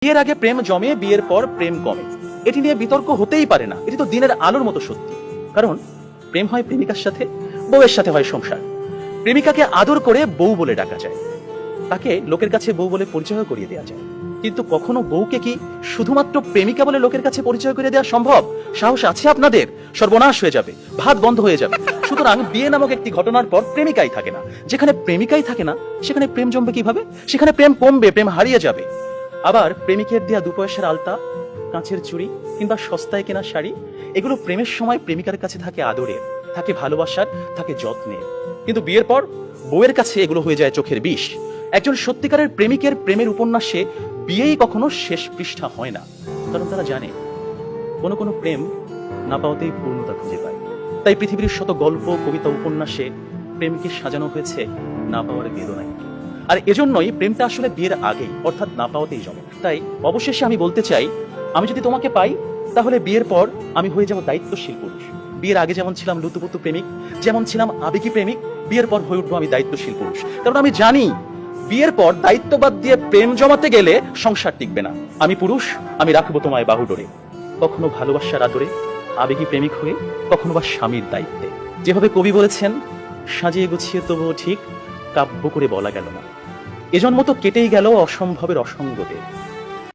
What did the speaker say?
বিয়ের আগে প্রেম জমে, বিয়ের পর প্রেম কমে, এটি নিয়ে বিতর্ক হতেই পারে না। এটি তো দিনের আলোর মতো সত্যি। কারণ প্রেম হয় প্রেমিকার সাথে, বউয়ের সাথে হয় সংসার। প্রেমিকাকে আদর করে বউ বলে ডাকা যায়, তাকে লোকের কাছে বউ বলে পরিচয় করিয়ে দেওয়া যায়। কিন্তু কখনো বউকে কি শুধুমাত্র প্রেমিকা বলে লোকের কাছে পরিচয় করে দেওয়া সম্ভব? সাহস আছে আপনাদের? সর্বনাশ হয়ে যাবে, ভাত বন্ধ হয়ে যাবে। সুতরাং বিয়ে নামক একটি ঘটনার পর প্রেমিকাই থাকে না। যেখানে প্রেমিকাই থাকে না, সেখানে প্রেম জমবে কিভাবে? সেখানে প্রেম কমবে, প্রেম হারিয়ে যাবে। আবার প্রেমিকের দেয়া 2 পয়সার আলতা, কাঁচের চুড়ি কিংবা সস্তায় কেনা শাড়ি, এগুলো প্রেমের সময় প্রেমিকার কাছে থাকে আদরের, থাকে ভালোবাসার, থাকে যত্নের। কিন্তু বিয়ের পর বউয়ের কাছে এগুলো হয়ে যায় চোখের বিষ। একজন সত্যিকারের প্রেমিকের প্রেমের উপন্যাসে বিয়েই কখনো শেষ পৃষ্ঠা হয় না। কারণ তারা জানে কোনো কোনো প্রেম না পাওয়াতেই পূর্ণতা খুঁজে পায়। তাই পৃথিবীর শত গল্প, কবিতা, উপন্যাসে প্রেমকে সাজানো হয়েছে না পাওয়ার বেদনায়। আর এজন্যই প্রেমটা আসলে বিয়ের আগেই, অর্থাৎ না পাওয়াতেই জমে। তাই অবশেষে আমি বলতে চাই, আমি যদি তোমাকে পাই তাহলে বিয়ের পর আমি হয়ে যাব দায়িত্বশীল পুরুষ। বিয়ের আগে যেমন ছিলাম লুতুপুতু প্রেমিক, যেমন ছিলাম আবেগী প্রেমিক, বিয়ের পর হয়ে উঠবো আমি দায়িত্বশীল পুরুষ। কারণ আমি জানি বিয়ের পর দায়িত্ববাদ দিয়ে প্রেম জমাতে গেলে সংসার টিকবে না। আমি পুরুষ, আমি রাখবো তোমায় বাহুডোরে, কখনো ভালোবাসার আদরে, আবেগী প্রেমিক হয়ে, কখনো বা স্বামীর দায়িত্বে। যেভাবে কবি বলেছেন, সাজিয়ে গুছিয়ে তবুও ঠিক কাব্য করে বলা গেল না, এজন্ম তো কেটেই গেল অসম্ভবের অসঙ্গতে।